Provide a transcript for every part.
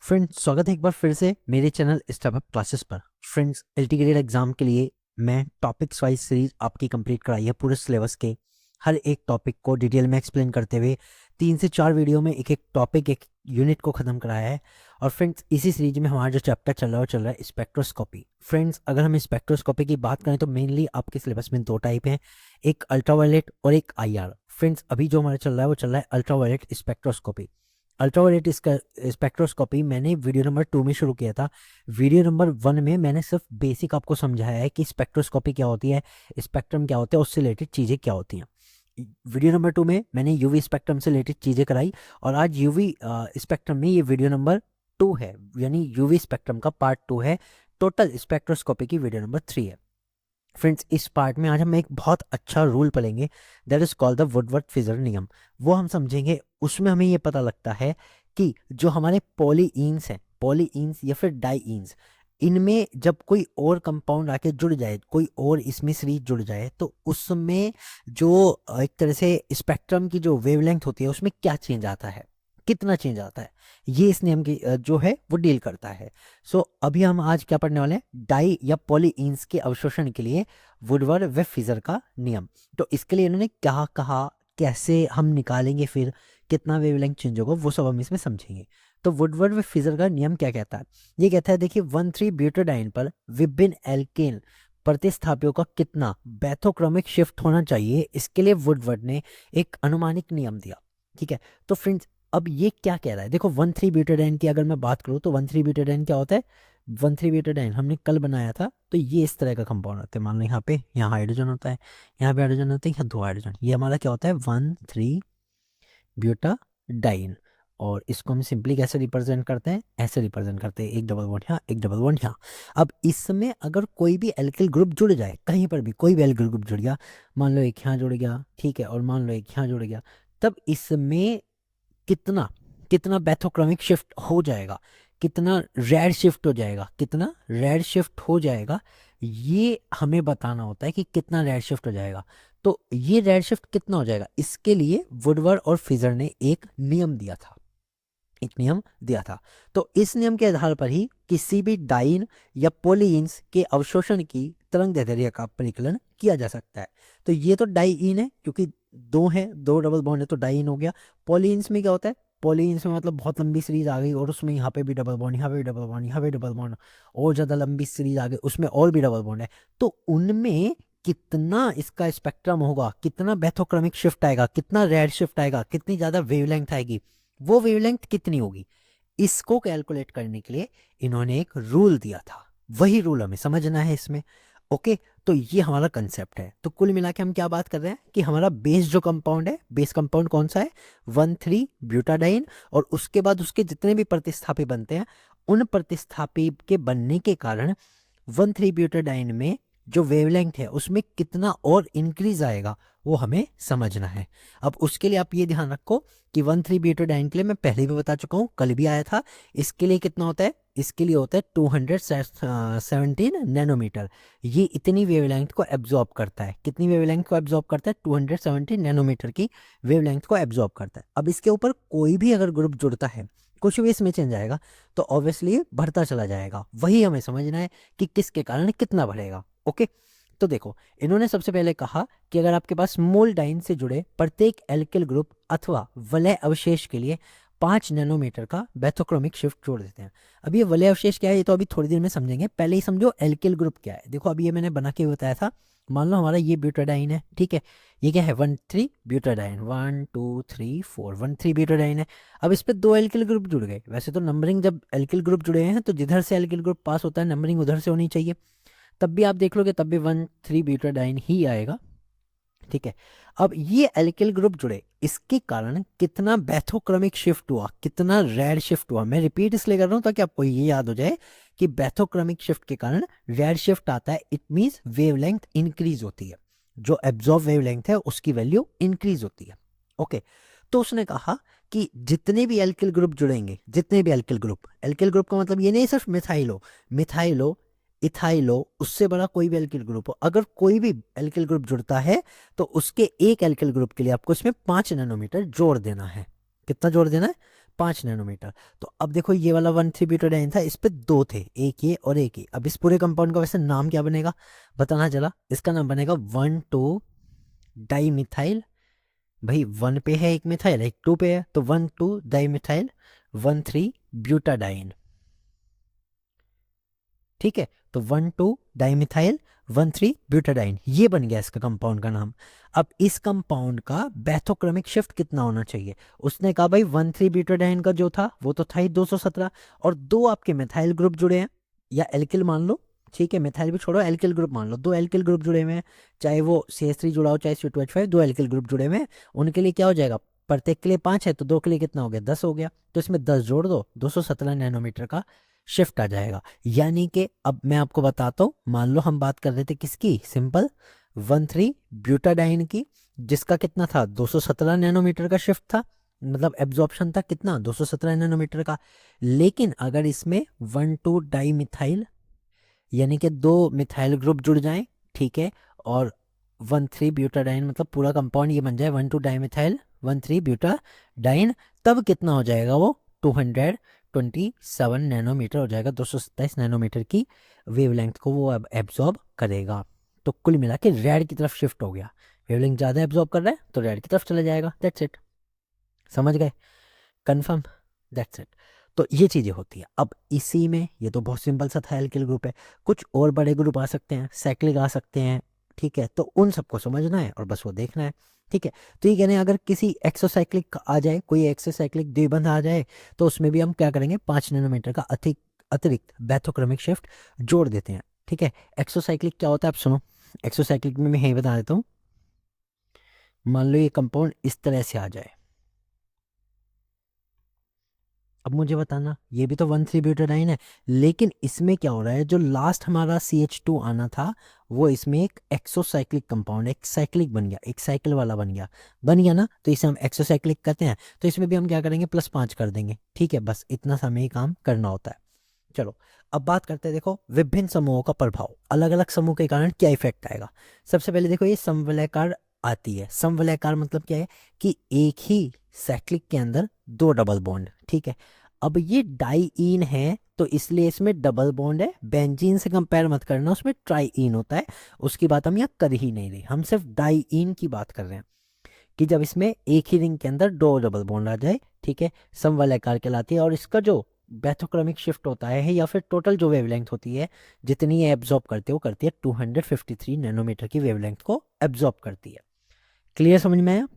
Friends, स्वागत है एक बार फिर से मेरे चैनल स्टेप क्लासेस पर। फ्रेंड्स, एलटी ग्रेड एग्जाम के लिए मैं टॉपिक्स वाइज सीरीज आपकी कंप्लीट कराई है। पूरे सिलेबस के हर एक टॉपिक को डिटेल में एक्सप्लेन करते हुए 3 से 4 वीडियो में एक एक टॉपिक, एक यूनिट को ख़त्म कराया है। और फ्रेंड्स, इसी सीरीज में हमारा जो चैप्टर चल रहा है वो चल रहा है स्पेक्ट्रोस्कोपी। फ्रेंड्स, अगर हम स्पेक्ट्रोस्कोपी की बात करें तो मेनली आपके सिलेबस में 2 टाइप हैं, एक अल्ट्रावायलेट और एक IR। फ्रेंड्स, अभी जो हमारा चल रहा है वो चल रहा है अल्ट्रावायलेट स्पेक्ट्रोस्कोपी। अल्ट्रावायलेट स्पेक्ट्रोस्कोपी मैंने वीडियो नंबर 2 में शुरू किया था। वीडियो नंबर 1 में मैंने सिर्फ बेसिक आपको समझाया है कि स्पेक्ट्रोस्कोपी क्या होती है, स्पेक्ट्रम क्या होता है, उससे रिलेटेड चीज़ें क्या होती हैं। वीडियो नंबर 2 में मैंने यूवी स्पेक्ट्रम से रिलेटेड चीज़ें कराई, और आज यूवी स्पेक्ट्रम में ये वीडियो नंबर 2 है, यानी यूवी स्पेक्ट्रम का पार्ट 2 है। टोटल स्पेक्ट्रोस्कोपी की वीडियो नंबर 3 है। फ्रेंड्स, इस पार्ट में आज हम एक बहुत अच्छा रूल पढ़ेंगे, दैट इज कॉल्ड द वुडवर्ड-फिजर नियम। वो हम समझेंगे। उसमें हमें ये पता लगता है कि जो हमारे पॉलीइंस हैं, पॉलीइंस या फिर डाईइंस, इनमें जब कोई और कंपाउंड आके जुड़ जाए, कोई और इसमें सीरीज जुड़ जाए, तो उसमें जो एक तरह से स्पेक्ट्रम की जो वेवलेंथ होती है उसमें क्या चेंज आता है, कितना चेंज आता है, ये इस नियम की जो है वो डील करता है। सो अभी हम आज क्या पढ़ने वाले हैं, डाई या पॉलीइंस के अवशोषण के लिए वुडवर्ड व फिजर का नियम। तो इसके लिए इन्होंने क्या कहा, कैसे हम निकालेंगे, फिर कितना वेवलेंथ चेंज होगा, वो सब हम इसमें समझेंगे। तो वुडवर्ड व फिजर का नियम क्या कहता है? ये कहता है, देखिए 1,3-ब्यूटाडाइन पर विभिन्न एल्केन प्रतिस्थापियों का कितना बैथोक्रमिक शिफ्ट होना चाहिए, इसके लिए वुडवर्ड ने एक अनुमानिक नियम दिया। ठीक है, तो फ्रेंड्स, अब ये क्या कह रहा है? देखो 1,3-ब्यूटाडाइन की अगर मैं बात करूँ तो 1,3-ब्यूटाडाइन क्या होता है? 1,3-ब्यूटाडाइन हमने कल बनाया था, तो ये इस तरह का कंपाउंड होता है। मान लो यहाँ हाइड्रोजन होता है, यहाँ पे हाइड्रोजन होता है, यहाँ 2 हाइड्रोजन। ये हमारा क्या होता है? 1,3-ब्यूटाडाइन। और इसको हम सिंपली कैसे रिप्रेजेंट करते हैं? ऐसे रिप्रेजेंट करते हैं, एक डबल बॉन्ड यहाँ, एक डबल बॉन्ड यहाँ। अब इसमें अगर कोई भी एल्किल ग्रुप जुड़ जाए, कहीं पर भी कोई भी एल्किल ग्रुप जुड़ गया, मान लो एक यहाँ जुड़ गया, ठीक है, और मान लो एक यहाँ जुड़ गया, तब इसमें कितना कितना बैथोक्रमिक शिफ्ट हो जाएगा, कितना रेड शिफ्ट हो जाएगा, कितना रेड शिफ्ट हो जाएगा, ये हमें बताना होता है कि कितना रेड शिफ्ट हो जाएगा। तो ये रेड शिफ्ट कितना हो जाएगा, इसके लिए वुडवर्ड और फिजर ने एक नियम दिया था, एक नियम दिया था। तो इस नियम के आधार पर ही किसी भी डाइन या पोलियंस के अवशोषण की तरंग दैर्ध्य का परिकलन किया जा सकता है। तो ये तो डाइइन है, क्योंकि 2 है, 2 डबल बॉन्ड है, तो डाइइन हो गया। पॉलियंस में क्या होता है? पॉलियंस में मतलब बहुत लंबी सीरीज आ गई, और उसमें यहाँ पे भी डबल बॉन्ड, यहाँ पे भी डबल बॉन्ड, यहाँ पे डबल बॉन्ड, और ज़्यादा लंबी सीरीज आ गई, उसमें और भी डबल बॉन्ड है। तो उनमें कितना इसका स्पेक्ट्रम होगा, कितना बैथोक्रमिक शिफ्ट आएगा, कितना रेड शिफ्ट आएगा, कितनी ज़्यादा वेवलेंथ आएगी, वो वेवलेंथ कितनी होगी, इसको कैलकुलेट करने के लिए इन्होंने एक रूल दिया था। वही रूल हमें समझना है इसमें। ओके, तो ये हमारा कंसेप्ट है। तो कुल मिला के हम क्या बात कर रहे हैं कि हमारा बेस जो कंपाउंड है, बेस कंपाउंड कौन सा है? 1,3-ब्यूटाडाइन। और उसके बाद उसके जितने भी प्रतिस्थापी बनते हैं, उन प्रतिस्थापी के बनने के कारण 1,3-ब्यूटाडाइन में जो वेवलेंथ है उसमें कितना और इंक्रीज आएगा, वो हमें समझना है। अब उसके लिए आप ये ध्यान रखो कि 1,3-ब्यूटाडाइन के लिए मैं पहले भी बता चुका हूँ, कल भी आया था। इसके लिए कितना होता है? इसके लिए होता है 217 नैनोमीटर। ये इतनी वेवलेंथ को एब्जॉर्ब करता है। कितनी वेवलेंथ को एब्जॉर्ब करता है? 217 नैनोमीटर की वेवलेंथ को एब्जॉर्ब करता है। अब इसके ऊपर कोई भी अगर ग्रुप जुड़ता है, कुछ भी इसमें चेंज आएगा, तो ऑब्वियसली बढ़ता चला जाएगा। वही हमें समझना है कि किसके कारण कितना बढ़ेगा। ओके, तो देखो, इन्होंने सबसे पहले कहा कि अगर आपके पास मोल डाइन से जुड़े प्रत्येक एल्किल ग्रुप अथवा वलय अवशेष के लिए 5 नैनोमीटर का बैथोक्रोमिक शिफ्ट जोड़ देते हैं। अब ये वलय अवशेष क्या है, ये तो अभी थोड़ी देर में समझेंगे। पहले ही समझो एल्किल ग्रुप क्या है। देखो, अभी ये मैंने बना के बताया था। मान लो हमारा ये ब्यूटाडाइन है, ठीक है, ये क्या है? 1,3-ब्यूटाडाइन, 1 2 3 4, 1,3-ब्यूटाडाइन है। अब इस पे 2 एल्किल ग्रुप जुड़ गए। वैसे तो नंबरिंग जब एल्किल ग्रुप जुड़े हैं तो जिधर से एल्किल ग्रुप पास होता है नंबरिंग उधर से होनी चाहिए। तब भी आप देख लोगे, तब भी 1,3-ब्यूटाडाइन ही आएगा। ठीक है, अब ये एल्किल ग्रुप जुड़े, इसके कारण कितना बैथोक्रमिक शिफ्ट हुआ, कितना रेड शिफ्ट हुआ। मैं रिपीट इसलिए कर रहा हूं ताकि आपको ये याद हो जाए कि बैथोक्रमिक शिफ्ट के कारण रेड शिफ्ट आता है। इट मींस वेवलेंथ इंक्रीज होती है, जो एब्जॉर्ब वेवलेंथ है उसकी वैल्यू इंक्रीज होती है। ओके, तो उसने कहा कि जितने भी एल्किल ग्रुप जुड़ेंगे, जितने भी एल्किल ग्रुप का मतलब ये नहीं सिर्फ मिथाइलो इथाइलो, उससे बड़ा कोई भी एल्किल ग्रुप हो, अगर कोई भी एल्किल ग्रुप जुड़ता है तो उसके एक एल्किल ग्रुप के लिए आपको इसमें 5 नैनोमीटर जोड़ देना है। कितना जोड़ देना है? 5 नैनोमीटर। तो अब देखो ये वाला 1,3 ब्यूटाडाइन था, इस पे दो थे, एक ये और एक ये। अब इस पूरे कंपाउंड का वैसे नाम क्या बनेगा बताना चला, इसका नाम बनेगा 1,2 डाइमिथाइल। भाई 1 पे है एक मिथाइल, एक 2 पे है, तो 1,2 डाइमिथाइल 1,3 ब्यूटाडाइन। ठीक है, तो 1,2 डाइमिथाइल 1,3 ब्यूटाडाइन, ये बन गया इसका कंपाउंड का नाम। अब इस कंपाउंड का बैथोक्रमिक शिफ्ट कितना होना चाहिए? उसने कहा भाई 1,3 ब्यूटाडाइन का जो था वो तो था ही 217, और दो आपके मिथाइल ग्रुप जुड़े हैं, या एल्किल मान लो, ठीक है, मिथाइल भी छोड़ो, एल्किल ग्रुप मान लो, दो एल्किल ग्रुप जुड़े हुए हैं, चाहे वो CH3 जुड़ा हो चाहे C2H5, दो एल्किल ग्रुप जुड़े हुए हैं, उनके लिए क्या हो जाएगा, प्रत्येक के लिए 5 है तो दो के लिए कितना हो गया, 10 हो गया, तो इसमें 10 जोड़ दो, 217 नैनोमीटर का शिफ्ट आ जाएगा। यानी कि अब मैं आपको बताता हूँ, मान लो हम बात कर रहे थे किसकी, सिंपल 1,3 ब्यूटाडाइन की, जिसका कितना था 217 नैनोमीटर का शिफ्ट था, मतलब एब्जॉर्प्शन था कितना 217 नैनोमीटर का। लेकिन अगर इसमें 1,2 डाइमिथाइल यानी कि दो मिथाइल ग्रुप जुड़ जाएं, ठीक है, और 1,3 ब्यूटाडाइन मतलब पूरा कंपाउंड ये बन जाए 1,2 डाइमिथाइल 1,3 ब्यूटाडाइन, तब कितना हो जाएगा वो 227 नैनोमीटर हो जाएगा, 227 नैनोमीटर की वेवलेंथ को वो अब एब्जॉर्ब करेगा। तो कुल मिला के रेड की तरफ शिफ्ट हो गया, वेवलेंथ ज़्यादा एब्जॉर्ब कर रहा है तो रेड की तरफ चला जाएगा। दैट्स इट, समझ गए, कंफर्म, दैट्स इट। तो ये चीज़ें होती है। अब इसी में ये तो बहुत सिंपल सा था, एल्किल ग्रुप है, कुछ और बड़े ग्रुप आ सकते हैं, साइक्लिक आ सकते हैं, ठीक है, तो उन सबको समझना है और बस वो देखना है, ठीक है। तो ये कहने अगर किसी एक्सोसाइक्लिक आ जाए, कोई एक्सोसाइक्लिक द्विबंध आ जाए, तो उसमें भी हम क्या करेंगे 5 नैनोमीटर का अतिरिक्त बैथोक्रमिक शिफ्ट जोड़ देते हैं, ठीक है। एक्सोसाइक्लिक क्या होता है आप सुनो, एक्सोसाइक्लिक में मैं यही बता देता हूँ। मान लो ये कंपाउंड इस तरह से आ जाए, अब मुझे बताना ये भी तो 1,3 ब्यूटाडाइन है, लेकिन इसमें क्या हो रहा है, जो लास्ट हमारा CH2 आना था वो इसमें एक एक्सोसाइक्लिक कंपाउंड, एक साइक्लिक बन गया, एक साइकिल वाला बन गया ना, तो इसे हम एक्सोसाइक्लिक कहते हैं। तो इसमें भी हम क्या करेंगे +5 कर देंगे, ठीक है, बस इतना सा हमें ही काम करना होता है। चलो अब बात करते हैं, देखो विभिन्न समूहों का प्रभाव, अलग अलग समूह के कारण क्या इफेक्ट आएगा। सबसे पहले देखो ये समवलयकार आती है, समवलयकार मतलब क्या है कि एक ही साइक्लिक के अंदर दो डबल बॉन्ड, ठीक है। अब ये डाईईन है तो इसलिए इसमें डबल बॉन्ड है, बेंजीन से कंपेयर मत करना, उसमें ट्राईईन होता है, उसकी बात हम यहाँ कर ही नहीं रहे, हम सिर्फ डाईईन की बात कर रहे हैं कि जब इसमें एक ही रिंग के अंदर दो डबल बॉन्ड आ जाए, ठीक है, समवलयकार कहलाती है। और इसका जो बैथोक्रमिक शिफ्ट होता है या फिर टोटल जो वेवलेंथ होती है जितनी ये एब्जॉर्ब करती है वो करती है 253 नैनोमीटर की वेवलेंथ को एब्जॉर्ब करती है। क्लियर, समझ में आया,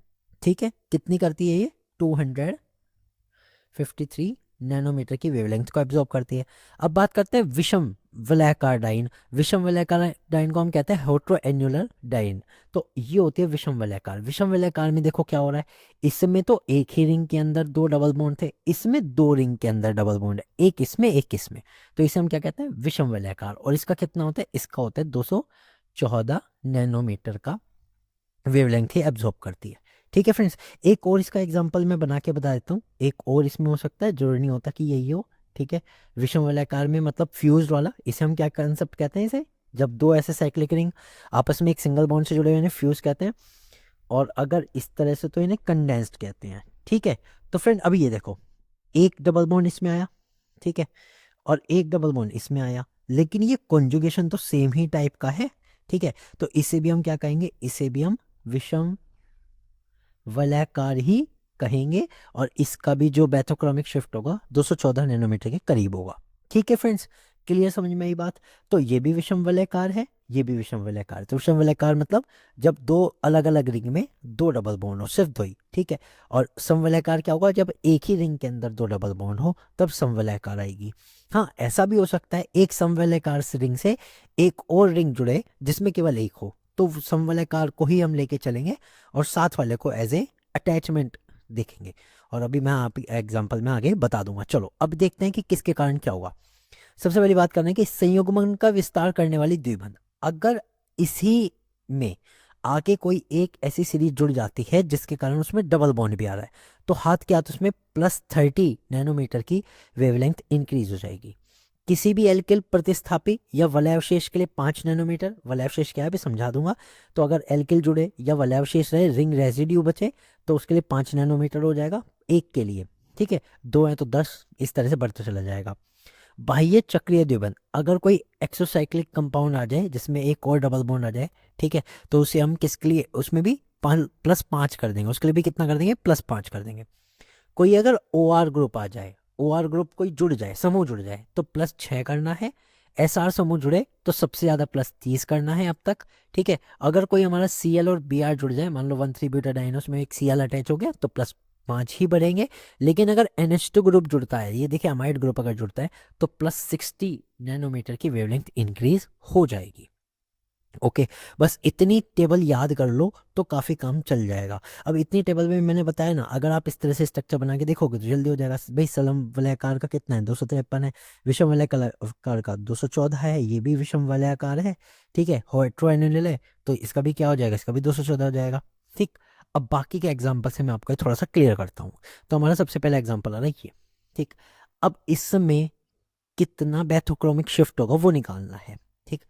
ठीक है, कितनी करती है ये 253 नैनोमीटर की वेवलेंथ को एब्जॉर्ब करती है। अब बात करते हैं विषम वलयाकार डाइन, विषम वलयाकार डाइन को हम कहते हैं हेटेरोएन्युलर डाइन। तो ये होती है विषम वलयाकार। विषम वलयाकार में देखो क्या हो रहा है, इसमें तो एक ही रिंग के अंदर दो डबल बॉन्ड थे, इसमें दो रिंग के अंदर डबल बॉन्ड है, एक इसमें एक इसमें, तो इसे हम क्या कहते हैं विषम वलयाकार। और इसका कितना होता है, इसका होता है 214 नैनोमीटर का वेवलेंथ ही एब्जॉर्ब करती है, ठीक है फ्रेंड्स। एक और इसका एग्जांपल मैं बना के बता देता हूँ, एक और इसमें हो सकता है, जरूरी नहीं होता कि यही हो, ठीक है। विषम वलयाकार में मतलब फ्यूज्ड वाला, इसे हम क्या कंसेप्ट कहते हैं, इसे जब दो ऐसे साइक्लिक रिंग आपस में एक सिंगल बॉन्ड से जुड़े हुए इन्हें फ्यूज कहते हैं, और अगर इस तरह से तो इन्हें कंडेंस्ड कहते हैं, ठीक है। तो फ्रेंड अभी ये देखो, एक डबल बॉन्ड इसमें आया, ठीक है, और एक डबल बॉन्ड इसमें आया, लेकिन ये कॉन्जुगेशन तो सेम ही टाइप का है, ठीक है। तो इसे भी हम क्या कहेंगे, इसे भी हम विषम वलयाकार ही कहेंगे, और इसका भी जो बैथोक्रमिक शिफ्ट होगा 214 नैनोमीटर के करीब होगा, ठीक है फ्रेंड्स। क्लियर, समझ में आई बात। तो ये भी विषम वलयाकार है, ये भी विषम वलयाकार है। तो विषम वलयाकार मतलब जब दो अलग अलग रिंग में दो डबल बॉन्ड हो, सिर्फ दो ही, ठीक है। और समवलयाकार क्या होगा, जब एक ही रिंग के अंदर दो डबल बॉन्ड हो तब समवलयाकार आएगी। हाँ, ऐसा भी हो सकता है एक समवलयाकार रिंग से एक और रिंग जुड़े जिसमें केवल एक हो, तो समवलयकार को ही हम लेके चलेंगे और साथ वाले को एज ए अटैचमेंट देखेंगे। और अभी मैं आप एग्जांपल में आगे बता दूंगा। चलो अब देखते हैं कि किसके कारण क्या होगा। सबसे पहली बात करना है कि संयुग्मन का विस्तार करने वाली द्विबंध, अगर इसी में आगे कोई एक ऐसी सीरीज जुड़ जाती है जिसके कारण उसमें डबल बॉन्ड भी आ रहा है, तो हाथ के हाथ उसमें +30 नैनोमीटर की वेवलेंथ इंक्रीज हो जाएगी। किसी भी एल्किल प्रतिस्थापी या वलयावशेष के लिए 5 नैनोमीटर, वलयावशेष क्या है भी समझा दूंगा। तो अगर एल्किल जुड़े या वलयावशेष रहे, रिंग रेजिड्यू बचे, तो उसके लिए 5 नैनोमीटर हो जाएगा एक के लिए, ठीक है, 2 है तो 10, इस तरह से बढ़ते चला जाएगा। बाह्य चक्रीय द्विबंध, अगर कोई एक्सोसाइक्लिक कंपाउंड आ जाए जिसमें एक और डबल बॉन्ड आ जाए, ठीक है, तो उसे हम किसके लिए, उसमें भी +5 कर देंगे, उसके लिए भी कितना कर देंगे, +5 कर देंगे। कोई अगर ओ आर ग्रुप आ जाए, ओ आर ग्रुप कोई जुड़ जाए, समूह जुड़ जाए, तो +6 करना है। एस आर समूह जुड़े तो सबसे ज़्यादा +30 करना है अब तक, ठीक है। अगर कोई हमारा सी एल और बी आर जुड़ जाए, मान लो 1,3-ब्यूटाडाइन, उसमें एक सी एल अटैच हो गया, तो +5 ही बढ़ेंगे। लेकिन अगर NH2 ग्रुप जुड़ता है, ये देखिए अमाइड ग्रुप अगर जुड़ता है, तो +60 नैनोमीटर की वेवलेंथ इंक्रीज हो जाएगी। ओके, बस इतनी टेबल याद कर लो तो काफ़ी काम चल जाएगा। अब इतनी टेबल में मैंने बताया ना, अगर आप इस तरह से स्ट्रक्चर बना के देखोगे तो जल्दी हो जाएगा। भाई सलम वलयाकार का कितना है, 253 है। विषम वलयाकार का 214 है, ये भी विषम वलयाकार है, ठीक है। हेट्रोएनुलर है तो इसका भी क्या हो जाएगा, इसका भी 214 हो जाएगा, ठीक। अब बाकी के एग्जाम्पल से मैं आपको थोड़ा सा क्लियर करता हूँ। तो हमारा सबसे पहला एग्जाम्पल आ रहा है ये, ठीक। अब इसमें कितना बैथोक्रोमिक शिफ्ट होगा वो निकालना है, ठीक।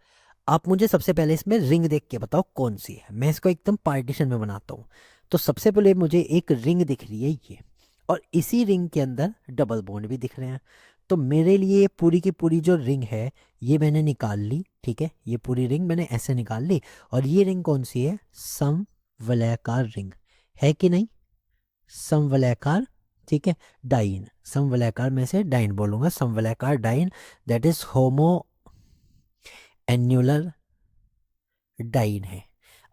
आप मुझे सबसे पहले इसमें रिंग देख के बताओ कौन सी है, मैं इसको एकदम पार्टीशन में बनाता हूँ। तो सबसे पहले मुझे एक रिंग दिख रही है ये, और इसी रिंग के अंदर डबल बॉन्ड भी दिख रहे हैं। तो मेरे लिए पूरी की पूरी जो रिंग है ये मैंने निकाल ली, ठीक है, ये पूरी रिंग मैंने ऐसे निकाल ली। और ये रिंग कौन सी है, समवलयाकार रिंग है कि नहीं, समवलयाकार, ठीक है। डाइन, समवलयाकार में से डाइन बोलूंगा, समवलयाकार diene, that is homo annular diene है।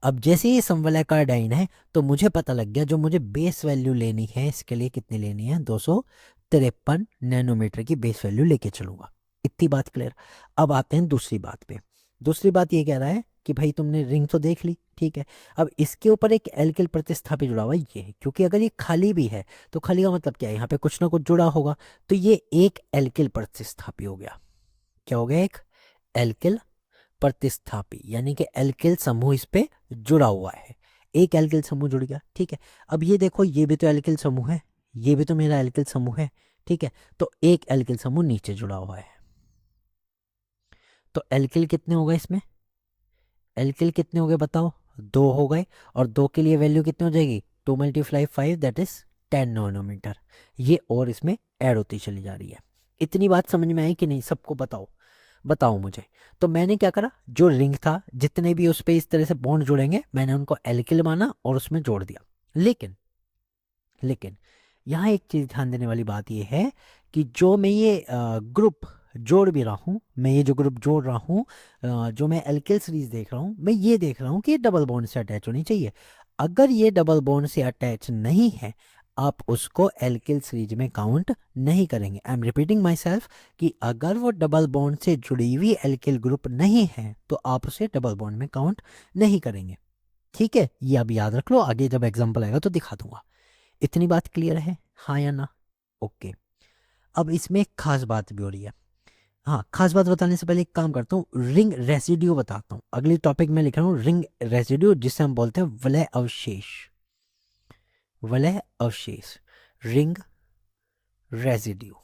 अब जैसे ही समवलयाकार डाइन है तो मुझे पता लग गया जो मुझे बेस वैल्यू लेनी है, इसके लिए कितनी लेनी है, 253 नैनोमीटर की बेस वैल्यू लेके चलूंगा। इतनी बात क्लियर। अब आते हैं दूसरी बात पे। दूसरी बात ये कह रहा है कि भाई तुमने रिंग तो देख ली, ठीक है। अब इसके ऊपर एक एल्किल प्रतिस्थापी जुड़ा हुआ ये है, क्योंकि अगर ये खाली भी है तो खाली का मतलब क्या है, यहाँ पे कुछ ना कुछ जुड़ा होगा। तो ये एक एल्किल प्रतिस्थापी हो गया। क्या हो गया, एक एल्किल प्रतिस्थापी, यानी कि एल्किल समूह इस पे जुड़ा हुआ है। एक एल्किल समूह जुड़ गया, ठीक है। अब ये देखो, ये भी तो एल्किल समूह है, ये भी तो मेरा एल्किल समूह है, ठीक है। तो एक एल्किल समूह नीचे जुड़ा हुआ है। तो एल्किल कितने हो गए इसमें, एल्किल कितने हो गए बताओ, 2 हो गए। और 2 के लिए वैल्यू कितनी हो जाएगी, 2 × 5 दैट इज 10 नैनोमीटर। ये और इसमें ऐड होती चली जा रही है। इतनी बात समझ में आई कि नहीं, सबको बताओ, बताओ मुझे। तो मैंने क्या करा, जो रिंग था जितने भी उस पर इस तरह से बॉन्ड जुड़ेंगे मैंने उनको एल्किल माना और उसमें जोड़ दिया। लेकिन लेकिन यहाँ एक चीज़ ध्यान देने वाली बात यह है कि जो मैं ये ग्रुप जोड़ भी रहा हूँ, मैं ये जो ग्रुप जोड़ रहा हूँ, जो मैं एल्किल सीरीज देख रहा हूँ, मैं ये देख रहा हूँ कि ये डबल बॉन्ड से अटैच होनी चाहिए। अगर ये डबल बॉन्ड से अटैच नहीं है आप उसको एल्किल सीरीज में काउंट नहीं करेंगे। I am repeating my self कि अगर वो डबल बॉन्ड से जुड़ी हुई एल्किल ग्रुप नहीं है तो आप उसे डबल बॉन्ड में काउंट नहीं करेंगे, ठीक है। ये अब याद रख लो, आगे जब एग्जाम्पल आएगा तो दिखा दूंगा। इतनी बात क्लियर है, हाँ या ना, ओके। अब इसमें एक खास बात भी हो रही है। हाँ, खास बात बताने से पहले एक काम करता हूँ, रिंग रेसिड्यू बताता हूँ। अगली टॉपिक में लिख रहा हूँ रिंग रेसिड्यू, जिसे हम बोलते हैं वलय अवशेष, वलय अवशेष, रिंग रेसिड्यू।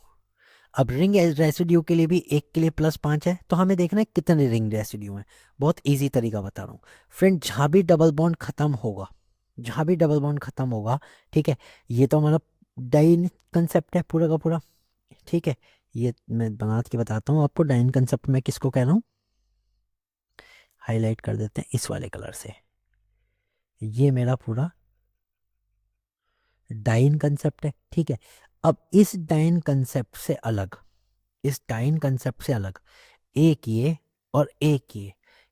अब रिंग रेसिड्यू के लिए भी एक के लिए +5 है, तो हमें देखना है कितने रिंग रेसिड्यू हैं। बहुत इजी तरीका बता रहा हूँ फ्रेंड, जहाँ भी डबल बॉन्ड खत्म होगा, जहाँ भी डबल बॉन्ड खत्म होगा, ठीक है, ये तो हमारा डाइन कंसेप्ट है पूरा का पूरा, ठीक है। ये मैं बना के बताता हूँ आपको, डाइन कंसेप्ट में किसको कह रहा हूँ, हाईलाइट कर देते हैं इस वाले कलर से। ये मेरा पूरा डाइन कंसेप्ट है, ठीक है। अब इस डाइन कंसेप्ट से अलग, इस डाइन कंसेप्ट से अलग एक ये और एक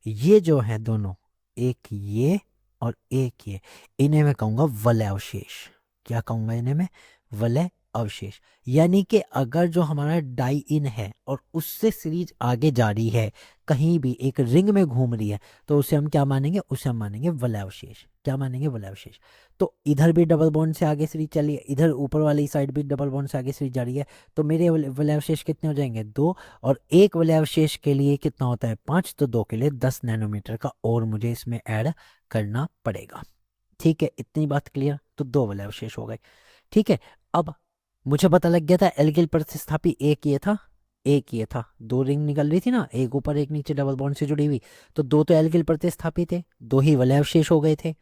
ये जो है दोनों, एक ये और एक ये, इन्हें मैं कहूँगा वलय अवशेष। क्या कहूँगा इन्हें मैं, वलय अवशेष। यानी कि अगर जो हमारा डाई इन है और उससे सीरीज आगे जा रही है, कहीं भी एक रिंग में घूम रही है, तो उसे हम क्या मानेंगे, उसे हम मानेंगे वलय अवशेष। क्या मानेंगे, वलय अवशेष। तो इधर भी डबल बॉन्ड से आगे सीरीज चली है, इधर ऊपर वाली साइड भी डबल बॉन्ड से आगे सीरीज जा रही है, तो मेरे वलय अवशेष कितने हो जाएंगे, 2। और एक वलय अवशेष के लिए कितना होता है, 5, तो 2 के लिए 10 नैनोमीटर का और मुझे इसमें ऐड करना पड़ेगा, ठीक है। इतनी बात क्लियर, तो 2 वलय अवशेष हो गए, ठीक है। अब मुझे पता लग गया था एल्किल प्रतिस्थापी एक ये था, एक ये था, 2 रिंग निकल रही थी ना, एक ऊपर एक नीचे डबल बॉन्ड से जुड़ी हुई, तो 2 तो एल्किल प्रतिस्थापी थे, 2 ही वलय अवशेष हो गए थे,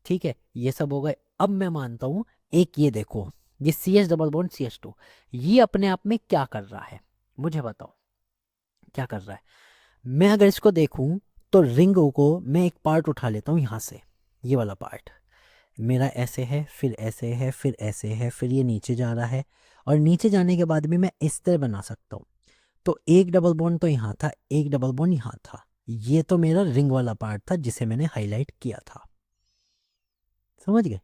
ठीक है। ये सब हो गए। अब मैं मानता हूं एक ये देखो, ये CH डबल बॉन्ड CH2, ये अपने आप में क्या कर रहा है, मुझे बताओ क्या कर रहा है। मैं अगर इसको देखूं तो रिंग को मैं एक पार्ट उठा लेता हूँ यहाँ से, ये वाला पार्ट मेरा ऐसे है, फिर ऐसे है, फिर ऐसे है, फिर ये नीचे जा रहा है, और नीचे जाने के बाद भी मैं इस तरह बना सकता हूँ। तो एक डबल बॉन्ड तो यहाँ था, एक डबल बॉन्ड यहाँ था, ये तो मेरा रिंग वाला पार्ट था जिसे मैंने हाईलाइट किया था, समझ गए,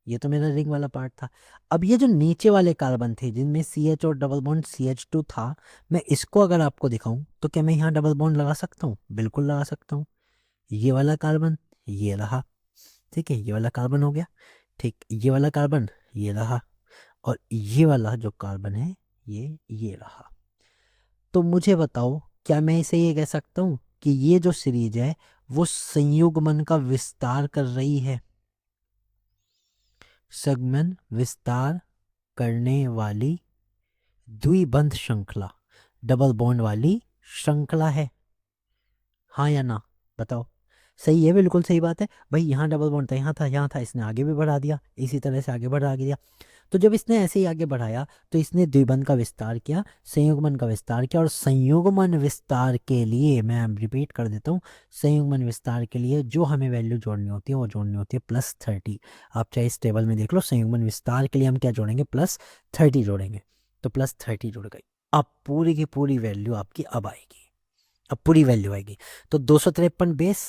ये तो मेरा रिंग वाला पार्ट था। अब ये जो नीचे वाले कार्बन थे जिनमें CH और डबल बॉन्ड CH2 था, मैं इसको अगर आपको दिखाऊं तो क्या मैं यहाँ डबल बॉन्ड लगा सकता हूँ, बिल्कुल लगा सकता हूँ। ये वाला कार्बन ये रहा, ठीक है, ये वाला कार्बन हो गया, ठीक, ये वाला कार्बन ये रहा, और ये वाला जो कार्बन है ये रहा। तो मुझे बताओ क्या मैं इसे ये कह सकता हूँ कि ये जो सीरीज है वो संयुग्मन का विस्तार कर रही है, संयुग्मन विस्तार करने वाली द्विबंध श्रृंखला, डबल बॉन्ड वाली श्रृंखला है, हाँ या ना, बताओ। सही है, बिल्कुल सही बात है भाई, यहाँ डबल बॉन्ड था, यहाँ था, इसने आगे भी बढ़ा दिया, इसी तरह से आगे बढ़ा दिया। तो जब इसने ऐसे ही आगे बढ़ाया तो इसने द्विबंध का विस्तार किया, संयुग्मन का विस्तार किया, और संयुग्मन विस्तार के लिए मैं रिपीट कर देता हूँ, संयुग्मन विस्तार के लिए जो हमें वैल्यू जोड़नी होती है वो जोड़नी होती है +30। आप चाहे इस टेबल में देख लो, संयुग्मन विस्तार के लिए हम क्या जोड़ेंगे, +30 जोड़ेंगे, तो +30 जुड़ गई। अब पूरी की पूरी वैल्यू आपकी अब आएगी, अब पूरी वैल्यू आएगी। तो 253 बेस,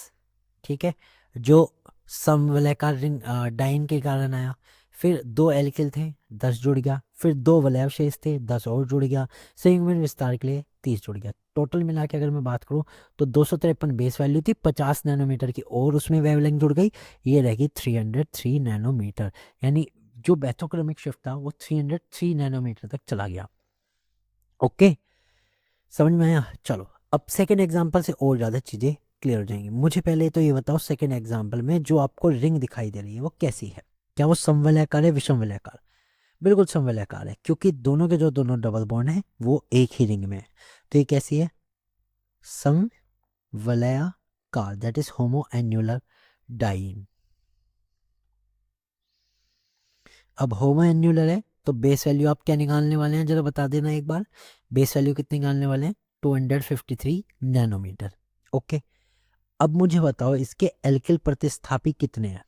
ठीक है, जो समवलयकार रिंग डाइन के कारण आया, फिर 2 एल्किल थे 10 जुड़ गया, फिर 2 वलय शेष थे 10 और जुड़ गया, संयुग्मन विस्तार के लिए 30 जुड़ गया। टोटल मिला के अगर मैं बात करूं तो 253 बेस वैल्यू थी, 50 नैनोमीटर की और उसमें वेवलेंथ जुड़ गई, ये रहेगी 303 नैनोमीटर, यानी जो बैथोक्रोमिक शिफ्ट था वो 303 नैनोमीटर तक चला गया। ओके, समझ में आया। चलो अब सेकेंड एग्जाम्पल से और ज़्यादा चीज़ें क्लियर हो जाएंगी। मुझे पहले तो ये बताओ, सेकेंड एग्जाम्पल में जो आपको रिंग दिखाई दे रही है वो कैसी है, क्या वो समवलयाकार है विषमवलयाकार, बिल्कुल समवलयाकार है, क्योंकि दोनों के जो दोनों डबल बॉन्ड हैं वो एक ही रिंग में है। तो ये कैसी है, समवलयाकार, that is homo annular diene. अब होमो एन्युलर है तो बेस वैल्यू आप क्या निकालने वाले हैं, जरा बता देना एक बार, बेस वैल्यू कितनी निकालने वाले हैं, 253 नैनोमीटर। ओके, अब मुझे बताओ इसके एल्किल प्रतिस्थापी कितने हैं,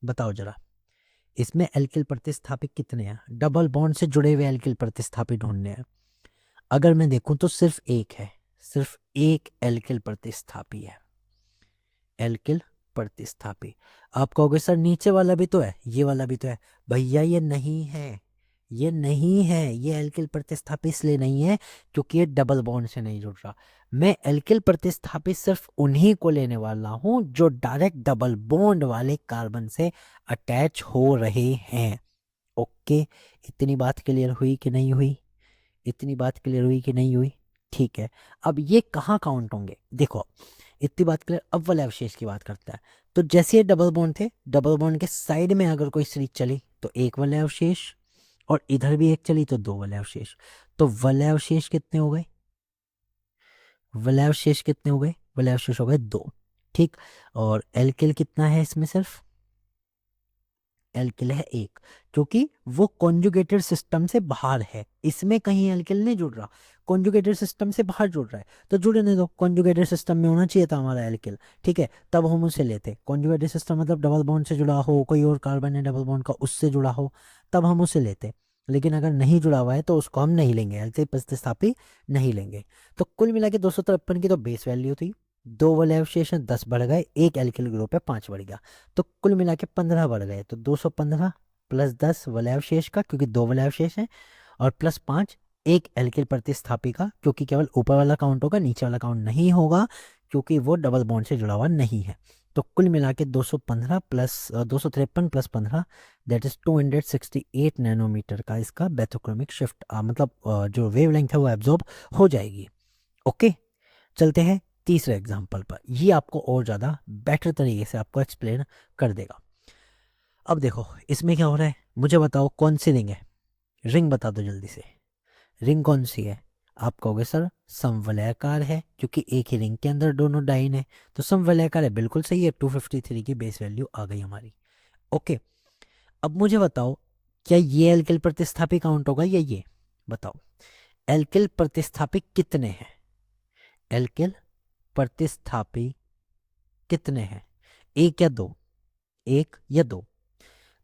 बताओ जरा, इसमें एल्किल प्रतिस्थापी कितने हैं, डबल बॉन्ड से जुड़े हुए एल्किल प्रतिस्थापी ढूंढने हैं। अगर मैं देखूं तो सिर्फ एक है, सिर्फ एक एल्किल प्रतिस्थापी है, एल्किल प्रतिस्थापी। आप कहोगे सर नीचे वाला भी तो है, ये वाला भी तो है, भैया ये नहीं है, ये नहीं है, ये एल्किल प्रतिस्थापी इसलिए नहीं है क्योंकि ये डबल बॉन्ड से नहीं जुड़ रहा। मैं एल्किल प्रतिस्थापी सिर्फ उन्हीं को लेने वाला हूं जो डायरेक्ट डबल बॉन्ड वाले कार्बन से अटैच हो रहे हैं। ओके, इतनी बात क्लियर हुई कि नहीं हुई, इतनी बात क्लियर हुई कि नहीं हुई, ठीक है। अब ये कहाँ काउंट होंगे, देखो इतनी बात क्लियर, अब वाले अवशेष की बात करता है। तो जैसे ये डबल बॉन्ड थे, डबल बॉन्ड के साइड में अगर कोई सीरीज चली तो एक वलय अवशेष, और इधर भी एक चली तो 2 वलय अवशेष। तो वलय अवशेष कितने हो गए, वलय अवशेष कितने हो गए, वलय अवशेष हो गए 2, ठीक। और एल्किल कितना है इसमें, सिर्फ एल्किल है 1, क्योंकि वो कॉन्जुगेटेड सिस्टम से बाहर है, इसमें कहीं एल्किल नहीं जुड़ रहा, कॉन्जुगेटेड सिस्टम से बाहर जुड़ रहा है, तो जुड़ने दो, कॉन्जुगेटेड सिस्टम में होना चाहिए था हमारा एल्किल, ठीक है, तब हम उसे लेते। कॉन्जुगेटेड सिस्टम मतलब डबल बॉन्ड से जुड़ा हो, कोई और कार्बन है डबल बॉन्ड का उससे जुड़ा हो, तब हम उसे लेते, लेकिन अगर नहीं जुड़ा हुआ है तो उसको हम नहीं लेंगे, एल्किल प्रतिस्थापी नहीं लेंगे। तो कुल मिला के 253 की तो बेस वैल्यू थी, 2 वलय अवशेष 10 बढ़ गए, एक एल्किल ग्रुप है 5 बढ़ गया, तो कुल मिला के 15 बढ़ गए। तो 215 प्लस 10 वलय अवशेष का, क्योंकि 2 वलय अवशेष हैं, और प्लस 5 एक एल्किल प्रतिस्थापी का, क्योंकि केवल ऊपर वाला काउंट होगा, नीचे वाला काउंट नहीं होगा क्योंकि वो डबल बॉन्ड से जुड़ा हुआ नहीं है। तो कुल मिला के 215 plus 253 plus 15 that is 268 nanometre का इसका बैथोक्रोमिक शिफ्ट मतलब जो वेवलेंथ है वो एब्जॉर्ब हो जाएगी। ओके, चलते हैं तीसरे एग्जाम्पल पर, ये आपको और ज़्यादा बेटर तरीके से आपको एक्सप्लेन कर देगा। अब देखो इसमें क्या हो रहा है, मुझे बताओ कौन सी रिंग है, रिंग बता दो जल्दी से, रिंग कौन सी है। आप कहोगे सर समवलयाकार है, क्योंकि एक ही रिंग के अंदर दोनों डाइन है, तो समवलयाकार है, बिल्कुल सही है, 253 की बेस वैल्यू आ गई हमारी। ओके, अब मुझे बताओ क्या ये एल्किल प्रतिस्थापी काउंट होगा या ये? बताओ, एल्किल प्रतिस्थापी कितने हैं? एल्किल प्रतिस्थापी कितने हैं? एक या दो? एक या दो?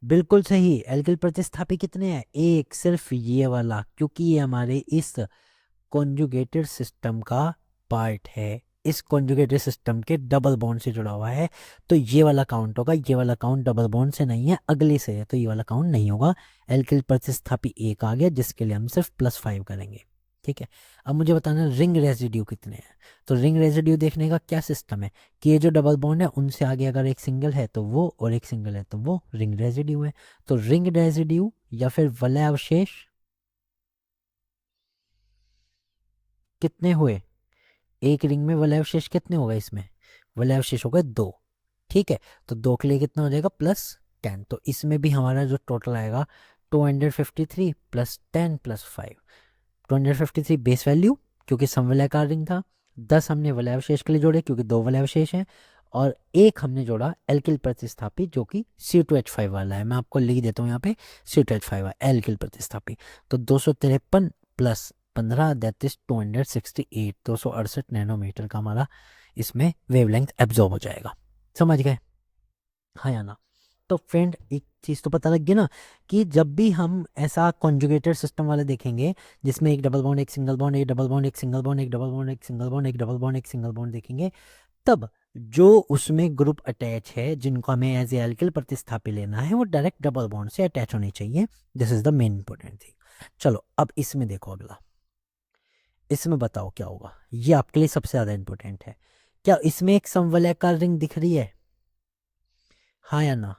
बिल्कुल सही, एल्किल प्रतिस्थापी कितने हैं? एक, सिर्फ ये वाला, क्योंकि ये हमारे इस कॉन्जुगेटेड सिस्टम का पार्ट है, इस कॉन्जुगेटेड सिस्टम के डबल बॉन्ड से जुड़ा हुआ है, तो ये वाला काउंट होगा। ये वाला काउंट डबल बॉन्ड से नहीं है, अगले से है, तो ये वाला काउंट नहीं होगा। एल्किल प्रतिस्थापी एक आ गया, जिसके लिए हम सिर्फ +5 करेंगे। ठीक है, अब मुझे बताना रिंग रेजिड्यू कितने हैं। तो रिंग रेजिड्यू देखने का क्या सिस्टम है कि ये जो डबल बॉन्ड है उनसे आगे अगर एक सिंगल है तो वो, और एक सिंगल है तो वो रिंग रेजिड्यू है। तो रिंग रेजिड्यू या फिर वलय अवशेष कितने हुए? एक रिंग में वलय अवशेष कितने हो गए? इसमें वलय अवशेष हो गए 2। ठीक है, तो 2 के लिए कितना हो जाएगा? +10। तो इसमें भी हमारा जो टोटल आएगा 253 +10 +5। 253 बेस वैल्यू, क्योंकि समवलयाकार रिंग था। 10 हमने वलय अवशेष के लिए जोड़े, क्योंकि 2 वलय अवशेष हैं। और एक हमने जोड़ा एल्किल प्रतिस्थापी, जो कि C2H5 वाला है। मैं आपको लिख देता हूँ यहाँ पे, C2H5 है एल्किल प्रतिस्थापी। तो 253 + 15 दैट इज 268, 268 नैनोमीटर का हमारा इसमें वेवलेंथ एब्जॉर्ब हो जाएगा। समझ गए? हाँ या ना? तो फ्रेंड एक चीज़ तो पता लग गई ना, कि जब भी हम ऐसा कॉन्जुगेटेड सिस्टम वाले देखेंगे जिसमें एक डबल बॉन्ड एक सिंगल बॉन्ड, एक डबल बॉन्ड एक सिंगल बॉन्ड, एक डबल बॉन्ड एक सिंगल बॉन्ड, एक डबल बॉन्ड एक सिंगल बॉन्ड देखेंगे, तब जो उसमें ग्रुप अटैच है जिनको हमें एज ए एल्किल प्रतिस्थापी लेना है, वो डायरेक्ट डबल बॉन्ड से अटैच होनी चाहिए। This is the main important thing. चलो अब इसमें देखो, अगला इसमें बताओ क्या होगा। ये आपके लिए सबसे ज़्यादा इंपॉर्टेंट है। क्या इसमें एक समवलयाकार रिंग दिख रही है? हाँ या ना?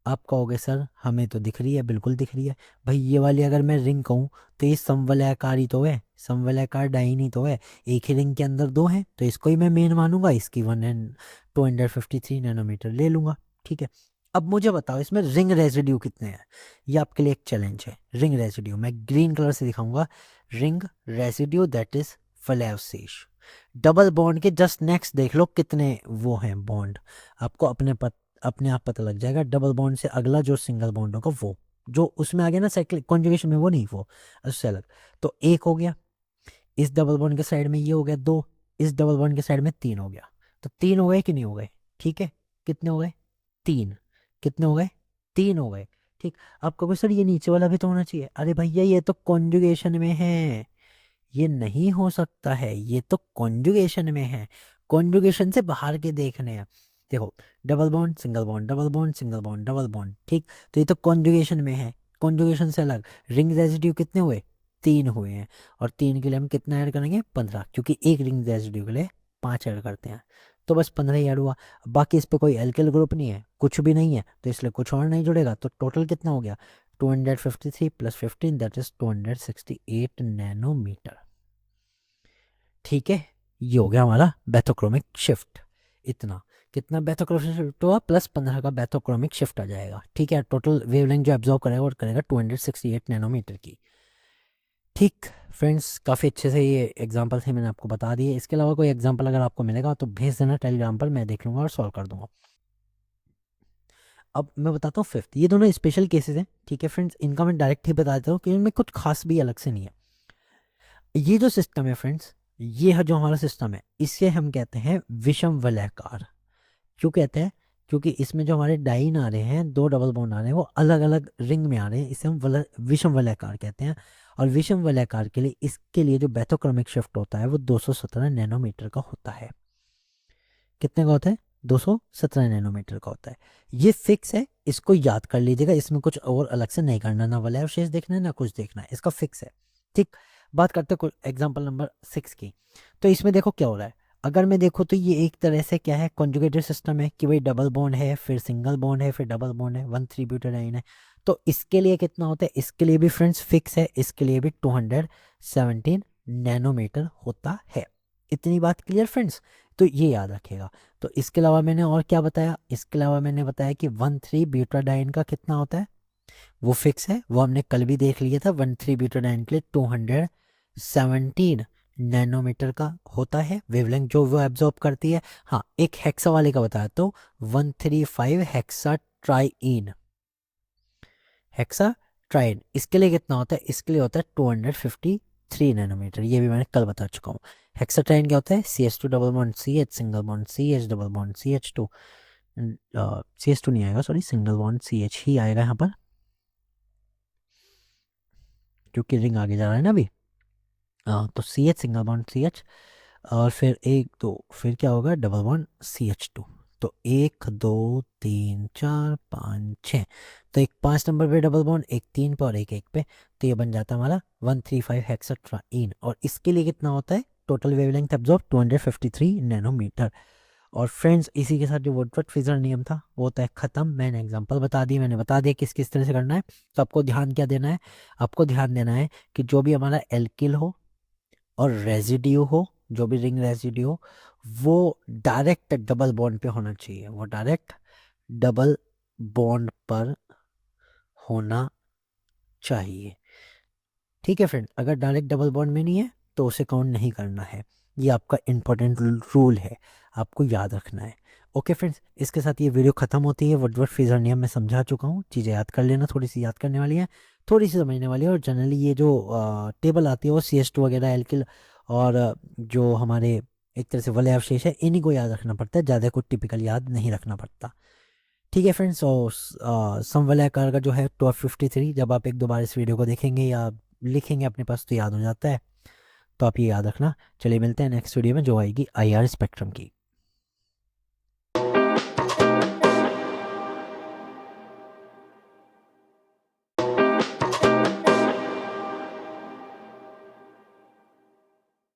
आप कहोगे सर हमें तो दिख रही है, बिल्कुल दिख रही है। भाई ये वाली अगर मैं रिंग कहूँ तो ये समवलयाकार ही तो है, समवलयाकार डाइन ही तो है। एक ही रिंग के अंदर दो हैं, तो इसको ही मैं मेन मानूंगा, इसकी 253 नैनोमीटर ले लूंगा। ठीक है, अब मुझे बताओ इसमें रिंग रेजिड्यू कितने हैं। ये आपके लिए एक चैलेंज है। रिंग रेजिड्यू मैं ग्रीन कलर से दिखाऊंगा। रिंग रेजिड्यू दैट इज वलयावशेष। डबल बॉन्ड के जस्ट नेक्स्ट देख लो कितने वो हैं बॉन्ड, आपको अपने आप पता लग जाएगा। डबल बॉन्ड से अगला जो सिंगल बॉन्ड होगा, वो जो उसमें आ गया ना साइक्लिक कॉन्जुगेशन में, वो नहीं, वो उससे अलग। तो एक हो गया, इस डबल बॉन्ड के साइड में ये हो गया 2, इस डबल बॉन्ड के साइड में 3 हो गया। तो 3 हो गए कि नहीं हो गए? ठीक है, कितने हो गए? 3। कितने हो गए? 3 हो गए। ठीक, आप कहोगे सर ये नीचे वाला भी तो होना चाहिए। अरे भैया ये तो कॉन्जुगेशन में है, ये नहीं हो सकता है, ये तो कॉन्जुगेशन में है। कॉन्जुगेशन से बाहर के देखने हैं। देखो, double bond single bond, double bond single bond, double bond. ठीक, तो ये तो कॉन्जुगेशन में है। कॉन्जुगेशन से अलग रिंग रेजिड्यू कितने हुए? 3 हुए हैं। और 3 के लिए हम कितना ऐड करेंगे? 15, क्योंकि एक रिंग रेजिड्यू के लिए 5 ऐड करते हैं, तो बस 15 ही ऐड हुआ। बाकी इस पर कोई एल्किल ग्रुप नहीं है, कुछ भी नहीं है, तो इसलिए कुछ और नहीं जुड़ेगा। तो टोटल कितना हो गया? 253 + 15 दैट इज 268 नैनोमीटर। ठीक है, ये हो गया हमारा बैथोक्रोमिक शिफ्ट। इतना कितना बैथोक्रोमिक शिफ्ट हुआ? +15 का बैथोक्रोमिक शिफ्ट आ जाएगा। ठीक है, टोटल वेवलेंथ जो एब्जॉर्ब करेगा वो करेगा 268 नैनोमीटर की। ठीक फ्रेंड्स, काफ़ी अच्छे से ये एग्जांपल थे, मैंने आपको बता दिए। इसके अलावा कोई एग्जांपल अगर आपको मिलेगा तो भेज देना टेलीग्राम पर, मैं देख लूँगा और सॉल्व कर दूंगा। अब मैं बताता हूँ फिफ्थ। ये दोनों स्पेशल केसेस हैं। ठीक है फ्रेंड्स, इनका मैं डायरेक्ट ही बता देता हूँ कि इनमें कुछ खास भी अलग से नहीं है। ये जो सिस्टम है फ्रेंड्स, ये है जो हमारा सिस्टम है, इसे हम कहते हैं विषम वलयाकार। क्यों कहते हैं? क्योंकि इसमें जो हमारे डाइन आ रहे हैं, 2 डबल बॉन्ड आ रहे हैं, वो अलग अलग रिंग में आ रहे हैं, इसे हम विषम वलयाकार कहते हैं। और विषम वलयाकार के लिए इसके लिए जो बैथोक्रमिक शिफ्ट होता है वो 217 नैनोमीटर का होता है। कितने का होता है? 217 नैनोमीटर का होता है। ये फिक्स है, इसको याद कर लीजिएगा। इसमें कुछ और अलग से नहीं करना, ना वलय अवशेष देखना है ना कुछ देखना है, इसका फिक्स है। ठीक, बात करते हैं एग्जाम्पल नंबर 6 की। तो इसमें देखो क्या हो रहा है। अगर मैं देखो तो ये एक तरह से क्या है, कॉन्जुगेटेड सिस्टम है कि भाई डबल बॉन्ड है, फिर सिंगल बॉन्ड है, फिर डबल बॉन्ड है, 1,3 ब्यूटाडाइन है। तो इसके लिए कितना होता है? इसके लिए भी फ्रेंड्स फिक्स है, इसके लिए भी 217 नैनोमीटर होता है। इतनी बात क्लियर फ्रेंड्स? तो ये याद रखेगा। तो इसके अलावा मैंने और क्या बताया? इसके अलावा मैंने बताया कि 1,3 ब्यूटाडाइन का कितना होता है, वो फिक्स है, वो हमने कल भी देख लिया था। 1,3 ब्यूटाडाइन के लिए 217 नैनोमीटर का होता है वेवलेंथ जो वो एब्जॉर्ब करती है। हाँ, एक हेक्सा वाले का बताया तो 135 हेक्सा ट्राइइन, हेक्सा हेक्साट्राइन, इसके लिए कितना होता है? इसके लिए होता है 253 नैनोमीटर, ये भी मैंने कल बता चुका हूँ। हेक्साट्राइन क्या होता है? CH2 double bond CH, single bond CH, double bond CH2, CH2 नहीं आएगा, सॉरी, सिंगल बॉन्ड CH ही आएगा यहाँ पर, क्योंकि रिंग आगे जा रहा है ना अभी। तो CH, सिंगल बॉन्ड CH, और फिर एक दो, फिर क्या होगा? Double bond CH2। तो 1 2 3 4 5 6, तो एक 5 नंबर पे डबल बॉन्ड, एक 3 पे और एक 1 पे, तो ये बन जाता है हमारा 135 हेक्साट्राइन। और इसके लिए कितना होता है? Total wavelength absorb 253 nanometre. और फ्रेंड्स, इसी के साथ जो वुडवर्ड फिजर नियम था वो होता है ख़त्म। मैंने एग्जांपल बता दी, मैंने बता दिया किस किस तरह से करना है। तो आपको ध्यान क्या देना है? आपको ध्यान देना है कि जो भी हमारा एल्किल हो और रेजिड्यू हो, जो भी रिंग रेजिड्यू हो, वो डायरेक्ट डबल बॉन्ड पे होना चाहिए, वो डायरेक्ट डबल बॉन्ड पर होना चाहिए। ठीक है फ्रेंड, अगर डायरेक्ट डबल बॉन्ड में नहीं है तो उसे काउंट नहीं करना है। ये आपका इंपॉर्टेंट रूल है, आपको याद रखना है। ओके फ्रेंड्स, इसके साथ ये वीडियो खत्म होती है। वुडवर्ड फिजर नियम मैं समझा चुका हूँ, चीज़ें याद कर लेना, थोड़ी सी याद करने वाली है, थोड़ी सी समझने वाली है। और जनरली ये जो टेबल आती है वो CH2 वगैरह, एल्किल और जो हमारे एक तरह से वलय अवशेष है, इन्हीं को याद रखना पड़ता है, ज़्यादा कुछ टिपिकल याद नहीं रखना पड़ता। ठीक है फ्रेंड्स, और समवलय आकार का जो है 1253, जब आप एक दो बार इस वीडियो को देखेंगे या लिखेंगे अपने पास तो याद हो जाता है, तो आप ये याद रखना। चलिए मिलते हैं नेक्स्ट वीडियो में जो आएगी IR स्पेक्ट्रम की।